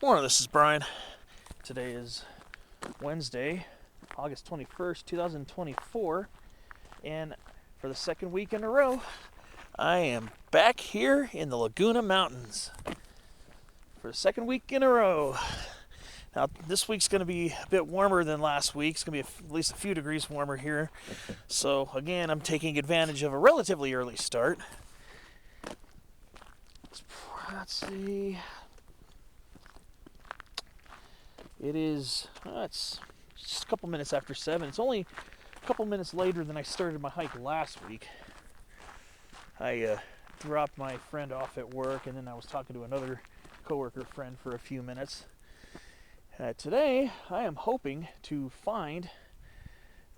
Morning, this is Brian. Today is Wednesday, August 21st, 2024, and for the second week in a row, I am back here in the Laguna Mountains. For the second week in a row. Now, this week's going to be a bit warmer than last week. It's going to be at least a few degrees warmer here. So, again, I'm taking advantage of a relatively early start. Let's see. It's just a couple minutes after 7. It's only a couple minutes later than I started my hike last week. I dropped my friend off at work, and then I was talking to another coworker friend for a few minutes. Today, I am hoping to find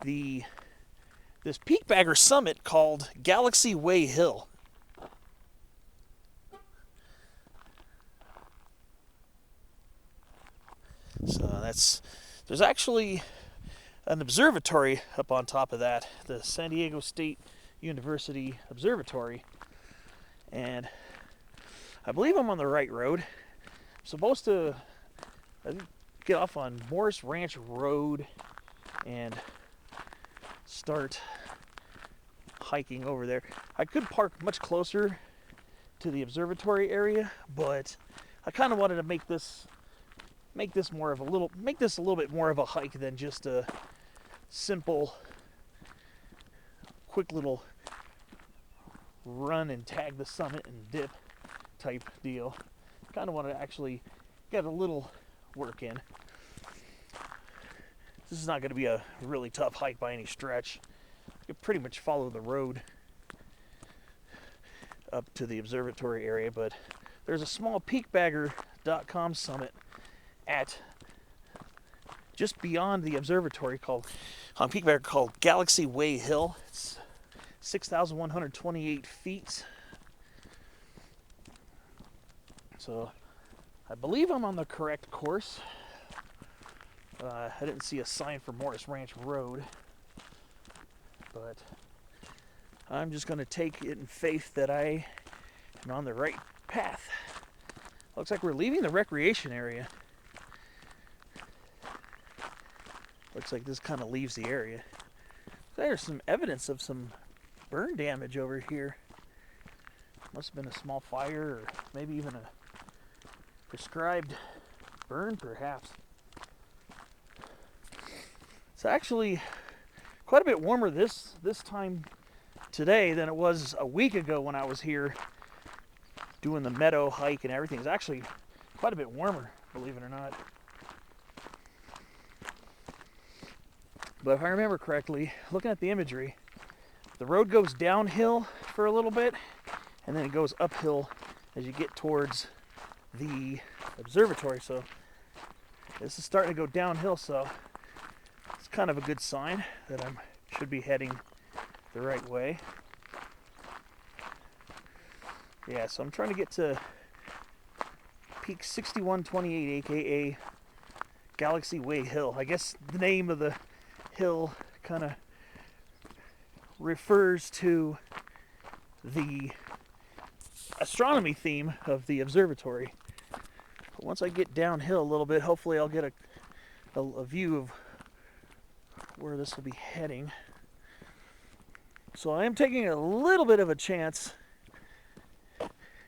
this peak bagger summit called Galaxy Way Hill. So there's actually an observatory up on top of that, the San Diego State University Observatory, and I believe I'm on the right road. I'm supposed to get off on Morris Ranch Road and start hiking over there. I could park much closer to the observatory area, but I kind of wanted to make this a little bit more of a hike than just a simple, quick little run and tag the summit and dip type deal. Kind of want to actually get a little work in. This is not going to be a really tough hike by any stretch. You can pretty much follow the road up to the observatory area, but there's a small peakbagger.com summit at just beyond the observatory called Galaxy Way Hill. It's 6,128 feet. So I believe I'm on the correct course. I didn't see a sign for Morris Ranch Road, but I'm just going to take it in faith that I am on the right path. Looks like we're leaving the recreation area. Looks like this kind of leaves the area. There's some evidence of some burn damage over here. Must have been a small fire, or maybe even a prescribed burn, perhaps. It's actually quite a bit warmer this time today than it was a week ago when I was here doing the meadow hike and everything. It's actually quite a bit warmer, believe it or not. But if I remember correctly, looking at the imagery, the road goes downhill for a little bit, and then it goes uphill as you get towards the observatory. So this is starting to go downhill, so it's kind of a good sign that I should be heading the right way. Yeah, so I'm trying to get to peak 6128, aka Galaxy Way Hill. I guess the name of the hill kind of refers to the astronomy theme of the observatory. But once I get downhill a little bit, hopefully I'll get a view of where this will be heading. So I am taking a little bit of a chance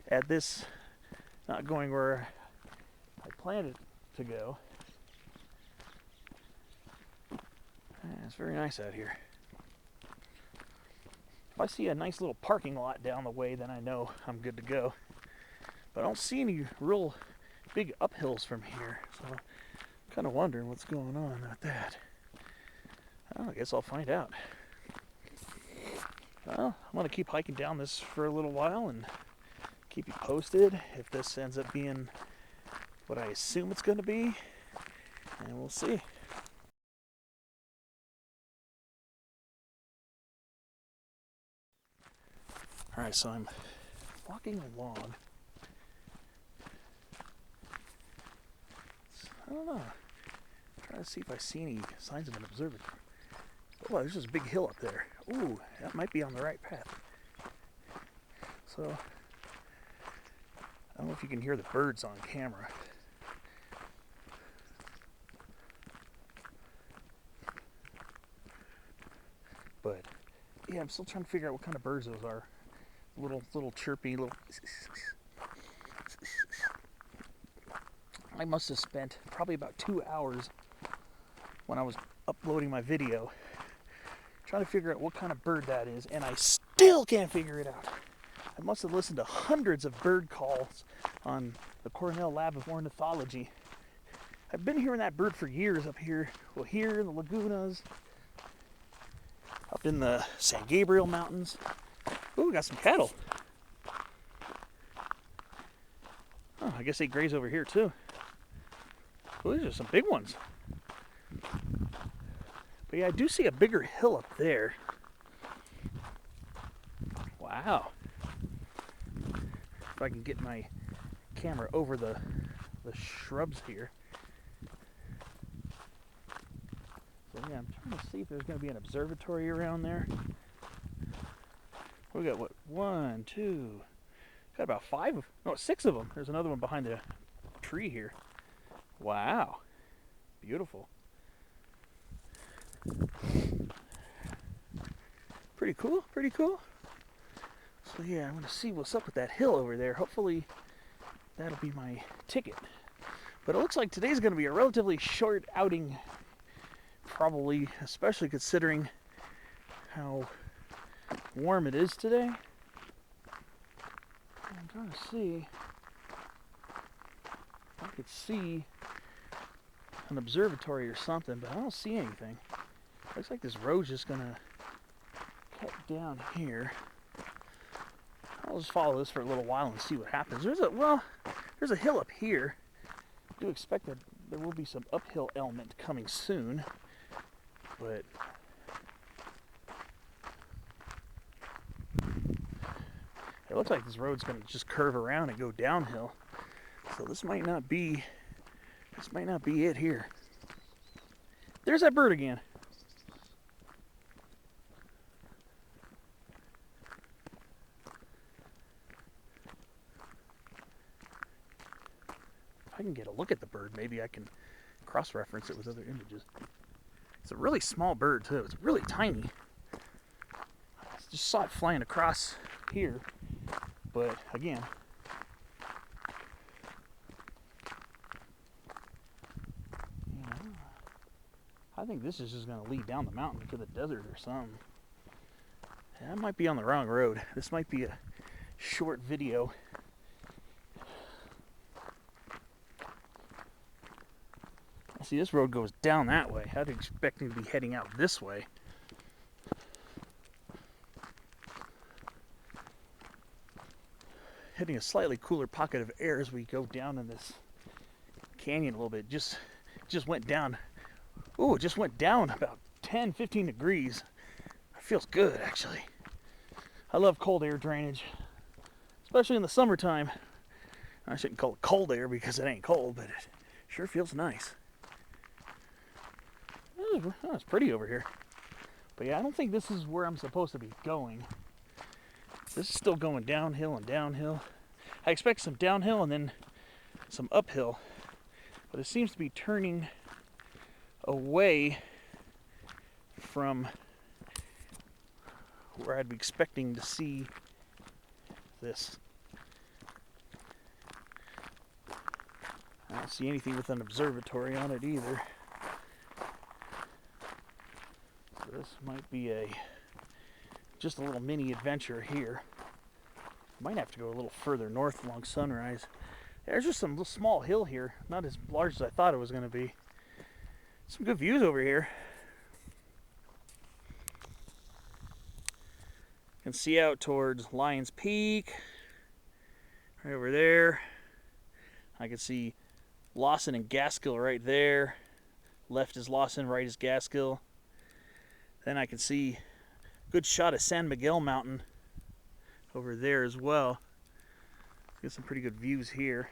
at this not going where I planned it to go. It's very nice out here. If I see a nice little parking lot down the way, then I know I'm good to go. But I don't see any real big uphills from here, so I'm kind of wondering what's going on with that. I guess I'll find out. Well, I'm going to keep hiking down this for a little while and keep you posted if this ends up being what I assume it's going to be, and we'll see. Alright, so I'm walking along. I don't know. I'm trying to see if I see any signs of an observatory. Oh, there's this big hill up there. Ooh, that might be on the right path. So, I don't know if you can hear the birds on camera. yeah, I'm still trying to figure out what kind of birds those are. Little chirpy, little. I must have spent probably about 2 hours when I was uploading my video trying to figure out what kind of bird that is, and I still can't figure it out. I must have listened to hundreds of bird calls on the Cornell Lab of Ornithology. I've been hearing that bird for years up here. Well, here in the Lagunas, up in the San Gabriel Mountains. Ooh, we got some cattle. Oh, I guess they graze over here too. Ooh, these are some big ones. But yeah, I do see a bigger hill up there. Wow. If I can get my camera over the shrubs here. So yeah, I'm trying to see if there's going to be an observatory around there. We got what? 1, 2. Got about 6 of them. There's another one behind the tree here. Wow. Beautiful. Pretty cool, pretty cool. So yeah, I'm gonna see what's up with that hill over there. Hopefully that'll be my ticket. But it looks like today's gonna be a relatively short outing, probably, especially considering how warm it is today. I'm trying to see if I could see an observatory or something, but I don't see anything. Looks like this road's just gonna cut down here. I'll just follow this for a little while and see what happens. There's a hill up here. I do expect that there will be some uphill element coming soon, but it looks like this road's gonna just curve around and go downhill. So this might not be it here. There's that bird again. If I can get a look at the bird, maybe I can cross-reference it with other images. It's a really small bird too. It's really tiny. I just saw it flying across here, but again, I think this is just going to lead down the mountain to the desert or something. I might be on the wrong road. This might be a short video. See, this road goes down that way. I'd expect him to be heading out this way. Hitting a slightly cooler pocket of air as we go down in this canyon a little bit. Just went down. Ooh, it just went down about 10, 15 degrees. It feels good, actually. I love cold air drainage, especially in the summertime. I shouldn't call it cold air because it ain't cold, but it sure feels nice. Oh, it's pretty over here. But yeah, I don't think this is where I'm supposed to be going. This is still going downhill and downhill. I expect some downhill and then some uphill. But it seems to be turning away from where I'd be expecting to see this. I don't see anything with an observatory on it either. So this might be just a little mini adventure here. Might have to go a little further north along Sunrise. There's just some little small hill here, not as large as I thought it was going to be. Some good views over here. You can see out towards Lions Peak, right over there. I can see Lawson and Gaskill right there. Left is Lawson, right is Gaskill. Then I can see a good shot of San Miguel Mountain over there as well. Get some pretty good views here.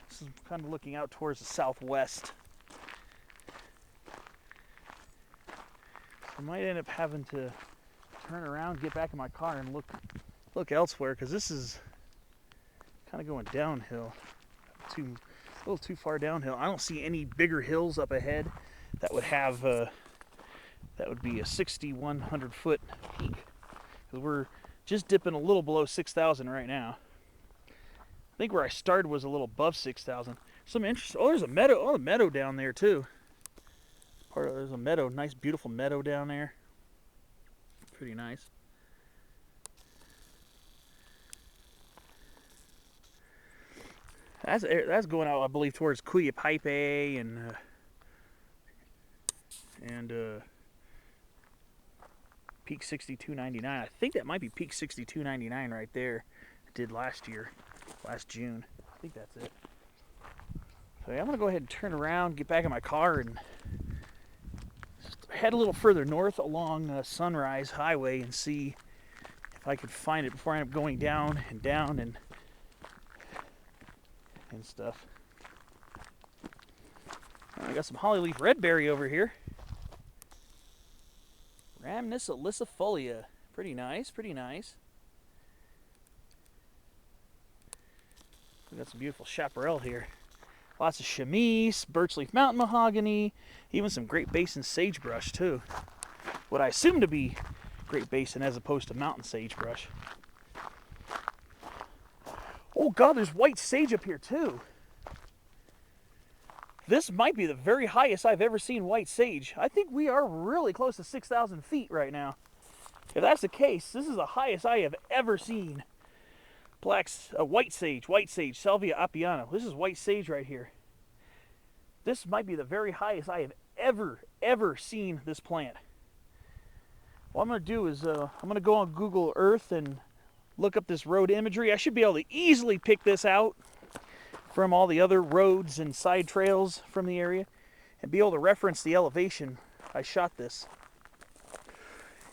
This is kind of looking out towards the southwest. I might end up having to turn around, get back in my car, and look elsewhere, because this is kind of going downhill, a little too far downhill. I don't see any bigger hills up ahead that would have that would be a 6,100 foot peak. Because we're just dipping a little below 6,000 right now. I think where I started was a little above 6,000. Some interesting. Oh, there's a meadow. Oh, a meadow down there too. There's a meadow, nice, beautiful meadow down there. Pretty nice. That's going out, I believe, towards Cuyapipe and Peak 6299. I think that might be Peak 6299 right there. I did last year, last June. I think that's it. So yeah, I'm gonna go ahead and turn around, get back in my car, and head a little further north along Sunrise Highway and see if I could find it before I end up going down and stuff. I got some hollyleaf redberry over here. Rhamnus ilicifolia. Pretty nice, pretty nice. We got some beautiful chaparral here. Lots of chamise, birchleaf mountain mahogany, even some Great Basin sagebrush too. What I assume to be Great Basin as opposed to mountain sagebrush. Oh God, there's white sage up here too. This might be the very highest I've ever seen white sage. I think we are really close to 6,000 feet right now. If that's the case, this is the highest I have ever seen. White sage, Salvia apiana. This is white sage right here. This might be the very highest I have ever seen this plant. What I'm going to do is I'm going to go on Google Earth and look up this road imagery. I should be able to easily pick this out from all the other roads and side trails from the area and be able to reference the elevation I shot this.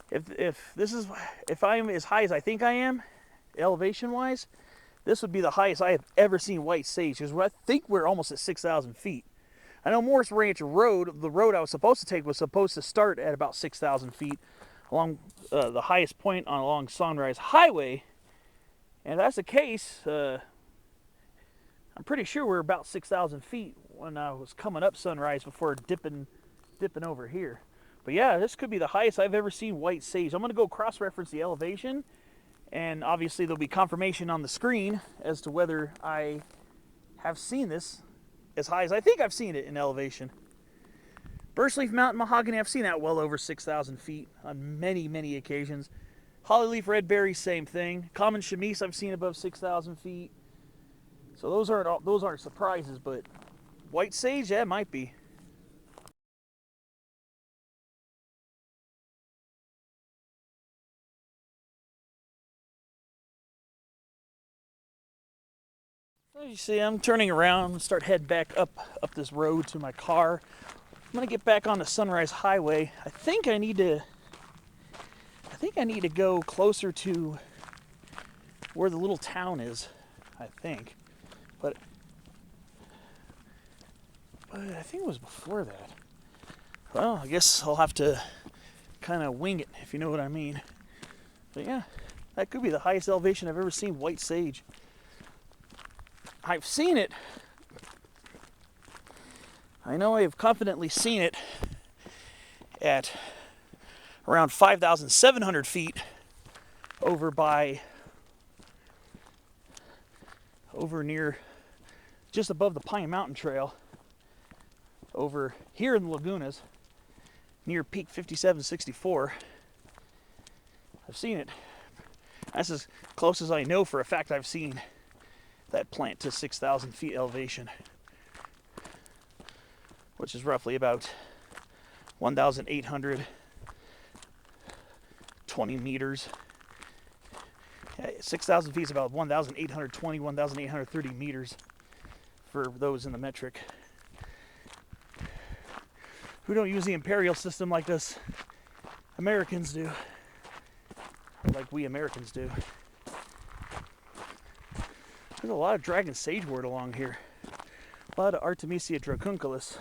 If I'm as high as I think I am, elevation wise, this would be the highest I have ever seen white sage, because I think we're almost at 6,000 feet. I know Morris Ranch Road, the road I was supposed to take, was supposed to start at about 6,000 feet along the highest point along Sunrise Highway, and if that's the case, I'm pretty sure we're about 6,000 feet when I was coming up Sunrise before dipping over here. But yeah, this could be the highest I've ever seen white sage. I'm going to go cross-reference the elevation, and obviously there'll be confirmation on the screen as to whether I have seen this as high as I think I've seen it in elevation. Birchleaf mountain mahogany, I've seen that well over 6,000 feet on many occasions. Hollyleaf redberry, same thing. Common chamise, I've seen above 6,000 feet. So those aren't surprises, but white sage, that might be. As you see, I'm turning around and start heading back up this road to my car. I'm gonna get back on the Sunrise Highway. I think I need to go closer to where the little town is, I think. But I think it was before that. Well, I guess I'll have to kind of wing it, if you know what I mean. But yeah, that could be the highest elevation I've ever seen white sage. I've seen it. I know I have confidently seen it at around 5,700 feet over near just above the Pine Mountain Trail over here in the Lagunas near Peak 5764. I've seen it. That's as close as I know for a fact I've seen that plant to 6,000 feet elevation, which is roughly about 1,820 meters. 6,000 feet is about 1,820, 1,830 meters for those in the metric. Who don't use the imperial system like us Americans do, or like we Americans do. There's a lot of dragon sagewort along here. A lot of Artemisia dracunculus.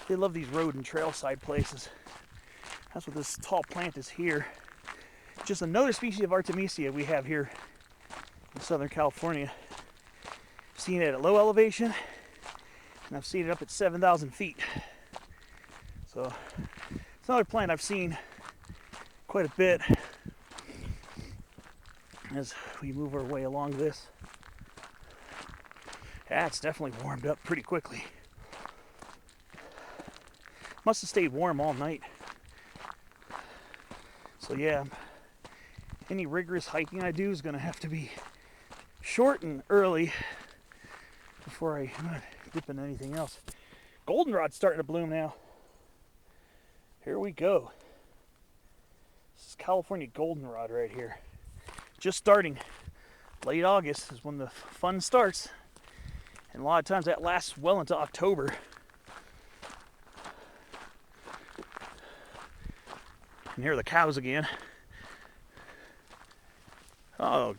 They love these road and trailside places. That's what this tall plant is here. Just another species of Artemisia we have here in Southern California. I've seen it at low elevation, and I've seen it up at 7,000 feet. So So it's another plant I've seen quite a bit as we move our way along this. Yeah, it's definitely warmed up pretty quickly. Must have stayed warm all night. So yeah, any rigorous hiking I do is going to have to be short and early before I dip into anything else. Goldenrod's starting to bloom now. Here we go. This is California goldenrod right here. Just starting. Late August is when the fun starts. And a lot of times that lasts well into October. And here are the cows again. Oh,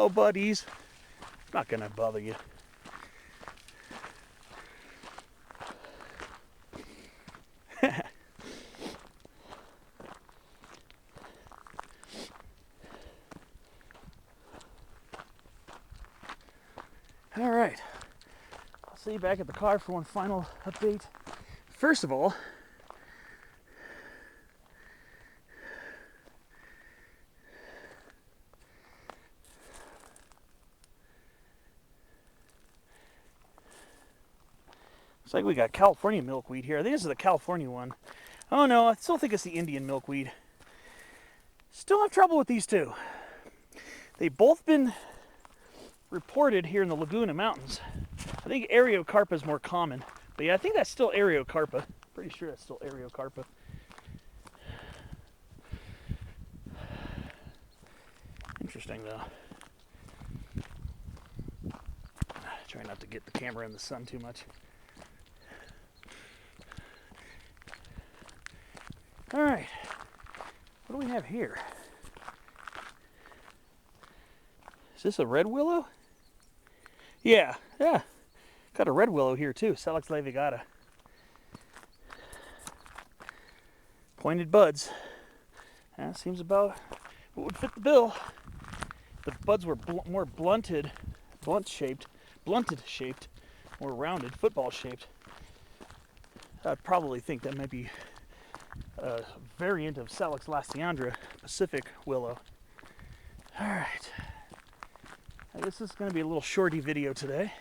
buddies. Not gonna bother you. All right, I'll see you back at the car for one final update. First of all, looks like we got California milkweed here. I think this is the California one. Oh no, I still think it's the Indian milkweed. Still have trouble with these two. They've both been reported here in the Laguna Mountains. I think Areocarpa is more common. But yeah, I think that's still Areocarpa. Pretty sure that's still Areocarpa. Interesting though. Try not to get the camera in the sun too much. All right, what do we have here? Is this a red willow? Yeah. Got a red willow here too, Salix laevigata. Pointed buds. That seems about what would fit the bill. The buds were more blunted shaped, more rounded, football shaped. I'd probably think that might be a variant of Salix lasiandra, Pacific willow. All right. I guess this is going to be a little shorty video today.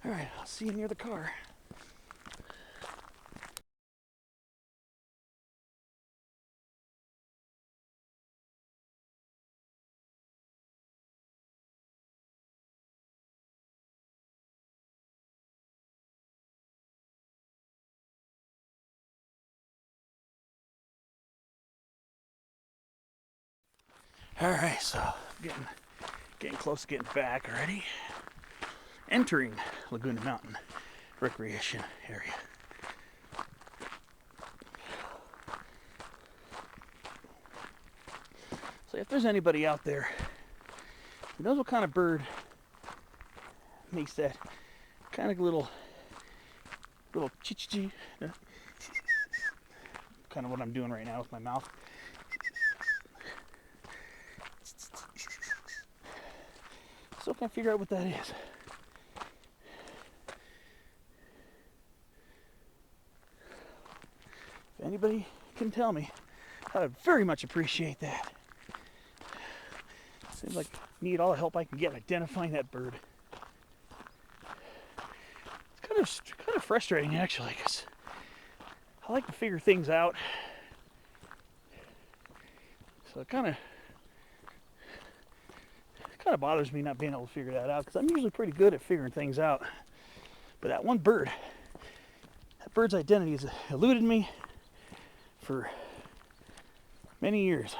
All right, I'll see you near the car. All right, so getting close to getting back already. Entering Laguna Mountain Recreation Area. So if there's anybody out there who knows what kind of bird makes that kind of little chi-chi-chi, kind of what I'm doing right now with my mouth. Still can't figure out what that is. If anybody can tell me, I would very much appreciate that. Seems like I need all the help I can get identifying that bird. It's kind of frustrating actually, because I like to figure things out. So it kind of bothers me not being able to figure that out, because I'm usually pretty good at figuring things out. But that one bird, that bird's identity has eluded me for many years.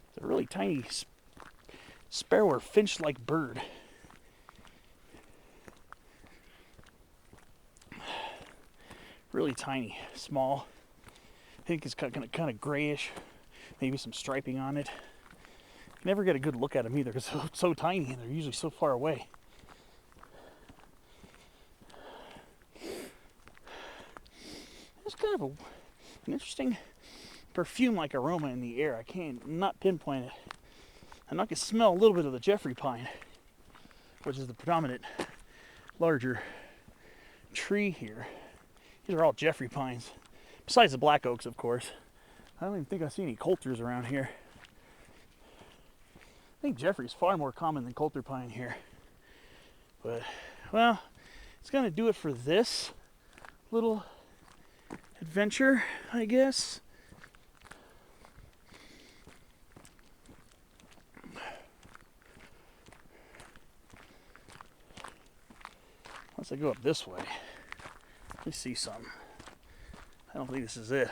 It's a really tiny sparrow or finch-like bird. Really tiny, small. I think it's kind of grayish, maybe some striping on it. You never get a good look at them either because they're so tiny and they're usually so far away. It's kind of an interesting perfume-like aroma in the air. I can't not pinpoint it. And I can smell a little bit of the Jeffrey pine, which is the predominant larger tree here. These are all Jeffrey pines, besides the black oaks, of course. I don't even think I see any coulters around here. I think Jeffrey is far more common than coulter pine here. But, well, it's going to do it for this little adventure, I guess. Once I go up this way, let me see some. I don't think this is it.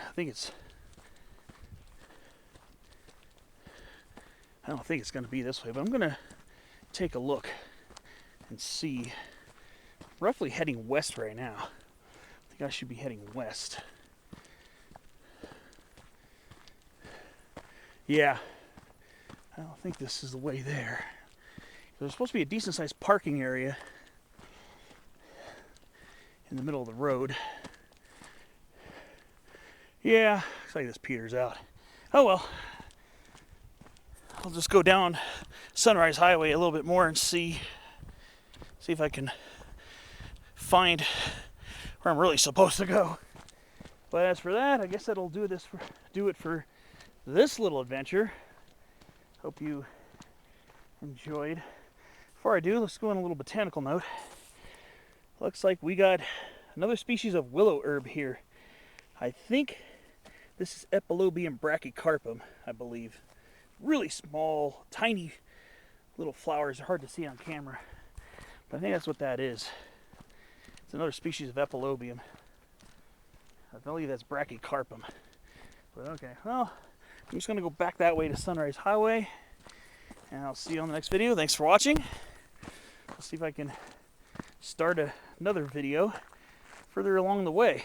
I don't think it's going to be this way, but I'm going to take a look and see. Roughly heading west right now. I think I should be heading west. Yeah, I don't think this is the way there. There's supposed to be a decent sized parking area in the middle of the road. Yeah, looks like this peters out. Oh well. I'll just go down Sunrise Highway a little bit more and see if I can find where I'm really supposed to go. But as for that, I guess that'll do it for this little adventure. Hope you enjoyed. Before I do, let's go on a little botanical note. Looks like we got another species of willow herb here. I think this is Epilobium brachycarpum, I believe. Really small, tiny little flowers. Hard to see on camera, but I think that's what that is. It's another species of Epilobium. I believe that's brachycarpum. But okay, well, I'm just going to go back that way to Sunrise Highway, and I'll see you on the next video. Thanks for watching. I'll see if I can start another video further along the way.